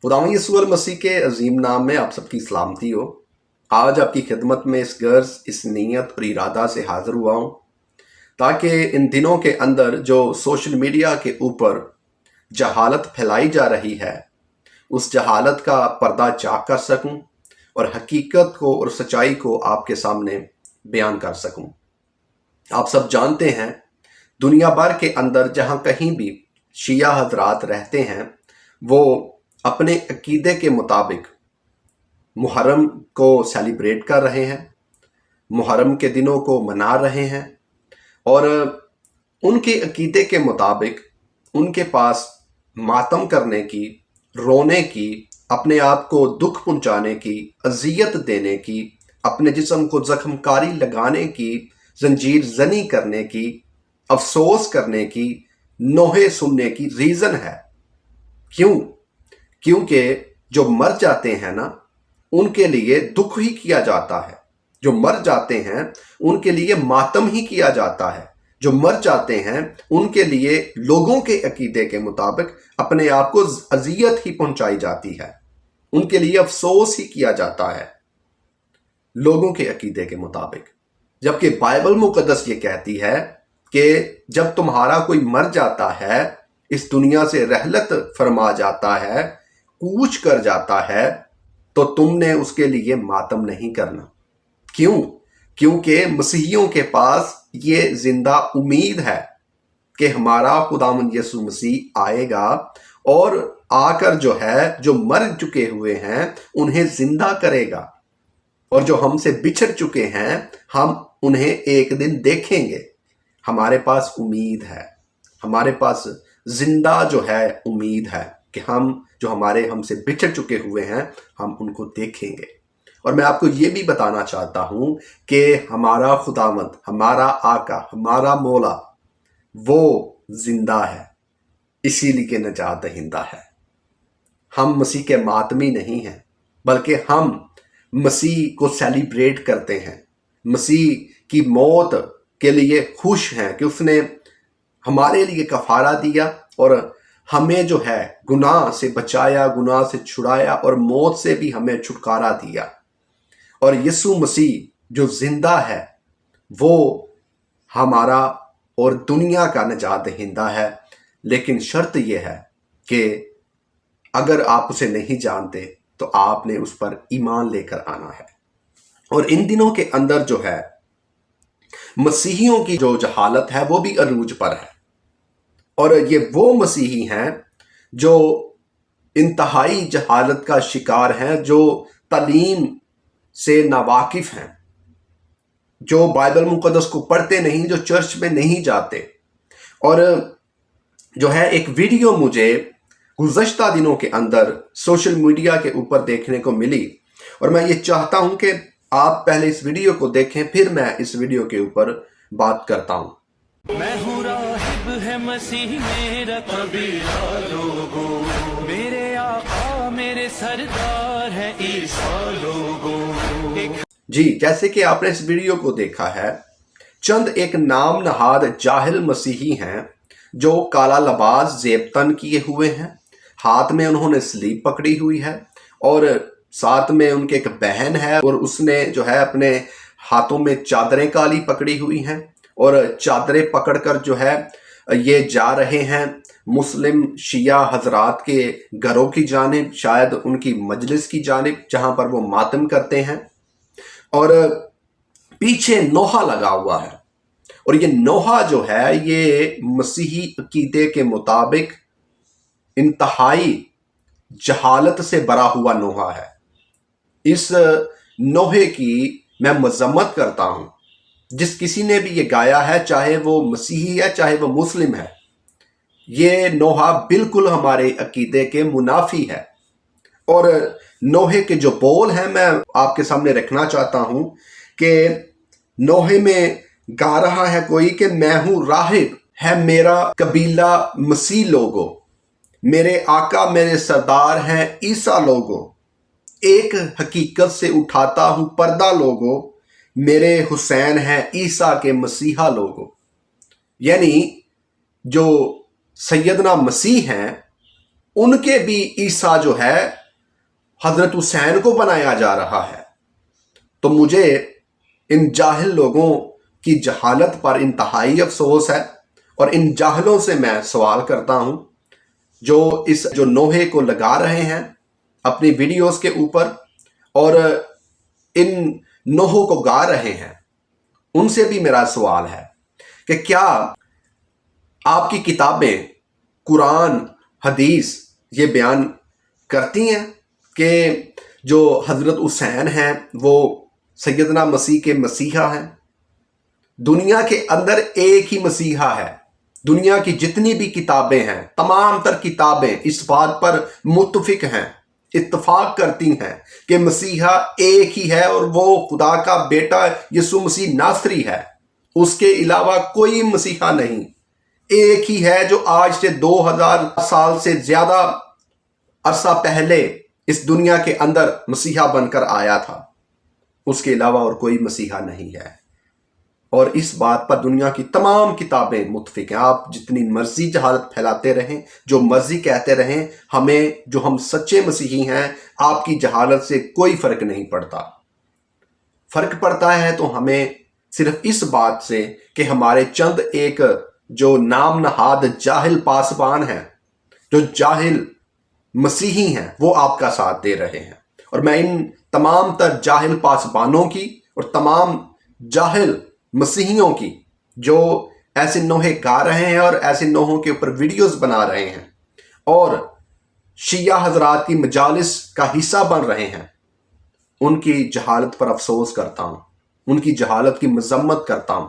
खुदावंद यीशु मसीह के अजीम नाम में आप सबकी सलामती हो। आज आपकी खिदमत में इस गर्ज, इस नीयत और इरादा से हाजिर हुआ हूँ ताकि इन दिनों के अंदर जो सोशल मीडिया के ऊपर जहालत फैलाई जा रही है, उस जहालत का पर्दा चाक कर सकूं और हकीकत को और सच्चाई को आपके सामने बयान कर सकूं। आप सब जानते हैं, दुनिया भर के अंदर जहां कहीं भी शिया हजरात रहते हैं, वो अपने अकीदे के मुताबिक मुहर्रम को सेलिब्रेट कर रहे हैं, मुहर्रम के दिनों को मना रहे हैं और उनके अकीदे के मुताबिक उनके पास मातम करने की, रोने की, अपने आप को दुख पहुंचाने की, अजियत देने की, अपने जिस्म को जख्मकारी लगाने की, जंजीर जनी करने की, अफसोस करने की, नोहे सुनने की रीज़न है। क्यों? क्योंकि जो मर जाते हैं ना, उनके लिए दुख ही किया जाता है। जो मर जाते हैं उनके लिए मातम ही किया जाता है। जो मर जाते हैं उनके लिए लोगों के अकीदे के मुताबिक अपने आप को अजियत ही पहुंचाई जाती है, उनके लिए अफसोस ही किया जाता है लोगों के अकीदे के मुताबिक। जबकि बाइबल मुकद्दस ये कहती है कि जब तुम्हारा कोई मर जाता है, इस दुनिया से रहलत फरमा जाता है, कूच कर जाता है, तो तुमने उसके लिए मातम नहीं करना। क्यों? क्योंकि मसीहियों के पास ये जिंदा उम्मीद है कि हमारा खुदावंद यीशु मसीह आएगा और आकर जो मर चुके हुए हैं उन्हें जिंदा करेगा, और जो हमसे बिछड़ चुके हैं हम उन्हें एक दिन देखेंगे। हमारे पास उम्मीद है, हमारे पास जिंदा उम्मीद है कि हमसे बिछड़ चुके हुए हैं, हम उनको देखेंगे। और मैं आपको ये भी बताना चाहता हूं कि हमारा खुदावंद, हमारा आका, हमारा मौला वो जिंदा है, इसीलिए नजात दहिंदा है। हम मसीह के मातमी नहीं हैं, बल्कि हम मसीह को सेलिब्रेट करते हैं, मसीह की मौत के लिए खुश हैं कि उसने हमारे लिए कफारा दिया और हमें गुनाह से बचाया, गुनाह से छुड़ाया और मौत से भी हमें छुटकारा दिया। और यीशु मसीह जो जिंदा है वो हमारा और दुनिया का नजात दहिंदा है। लेकिन शर्त यह है कि अगर आप उसे नहीं जानते तो आपने उस पर ईमान लेकर आना है। और इन दिनों के अंदर मसीहियों की जो जहालत है वो भी अरूज पर है। और ये वो मसीही हैं जो इंतहाई जहालत का शिकार हैं, जो तालीम से नावाकिफ हैं, जो बाइबल मुकद्दस को पढ़ते नहीं, जो चर्च में नहीं जाते। और एक वीडियो मुझे गुज़श्ता दिनों के अंदर सोशल मीडिया के ऊपर देखने को मिली, और मैं ये चाहता हूं कि आप पहले इस वीडियो को देखें, फिर मैं इस वीडियो के ऊपर बात करता हूं। मैं हूँ राहिब है मसीह मेरा कबीला लोगों, मेरे आका मेरे सरदार है ईसा लोगों। जी, जैसे कि आपने इस वीडियो को देखा है, चंद एक नाम नहाद जाहिल मसीही हैं जो काला लबास जेबतन किए हुए हैं, हाथ में उन्होंने स्लीप पकड़ी हुई है और साथ में उनके एक बहन है और उसने अपने हाथों में चादरें काली पकड़ी हुई हैं और चादरें पकड़कर ये जा रहे हैं मुस्लिम शिया हजरात के घरों की जानिब, शायद उनकी मजलिस की जानिब, जहां पर वो मातम करते हैं। और पीछे नोहा लगा हुआ है, और ये नोहा ये मसीही अकीदे के मुताबिक इंतहाई जहालत से भरा हुआ नोहा है। इस नोहे की मैं मजम्मत करता हूं। जिस किसी ने भी ये गाया है, चाहे वो मसीही है चाहे वो मुस्लिम है, ये नोहा बिल्कुल हमारे अकीदे के मुनाफी है। और नोहे के जो बोल हैं मैं आपके सामने रखना चाहता हूं कि नोहे में गा रहा है कोई कि मैं हूं राहिब है मेरा कबीला मसीह लोगो, मेरे आका मेरे सरदार हैं ईसा लोगो, एक हकीकत से उठाता हूं पर्दा लोगो, मेरे हुसैन हैं ईसा के मसीहा लोगो। यानी जो सैयदना मसीह हैं उनके भी ईसा जो है हजरत हुसैन को बनाया जा रहा है। तो मुझे इन जाहिल लोगों की जहालत पर इंतहाई अफसोस है, और इन जाहिलों से मैं सवाल करता हूं जो नोहे को लगा रहे हैं अपनी वीडियोस के ऊपर और इन नोहों को गा रहे हैं, उनसे भी मेरा सवाल है कि क्या आपकी किताबें कुरान हदीस ये बयान करती हैं कि जो हज़रत हुसैन हैं वो सैयदना मसीह के मसीहा हैं? दुनिया के अंदर एक ही मसीहा है। दुनिया की जितनी भी किताबें हैं, तमाम तर किताबें इस बात पर मुत्तफिक हैं, इत्तफाक करती हैं कि मसीहा एक ही है और वो खुदा का बेटा यीशु मसीह नासरी है। उसके अलावा कोई मसीहा नहीं, एक ही है जो आज से 2000 साल से ज्यादा अरसा पहले इस दुनिया के अंदर मसीहा बनकर आया था। उसके अलावा और कोई मसीहा नहीं है, और इस बात पर दुनिया की तमाम किताबें मुत्तफिक हैं। आप जितनी मर्जी जहालत फैलाते रहें, जो मर्जी कहते रहें, हमें जो हम सच्चे मसीही हैं आपकी जहालत से कोई फर्क नहीं पड़ता। फर्क पड़ता है तो हमें सिर्फ इस बात से कि हमारे चंद एक जो नाम नहाद जाहिल पासबान हैं, जो जाहिल मसीही हैं, वो आपका साथ दे रहे हैं। और मैं इन तमाम तर जाहिल पासबानों की और तमाम जाहिल मसीहियों की जो ऐसे नोहे गा रहे हैं और ऐसे नोहों के ऊपर वीडियोस बना रहे हैं और शिया हजरात की मजालिस का हिस्सा बन रहे हैं, उनकी जहालत पर अफसोस करता हूं, उनकी जहालत की मजम्मत करता हूं।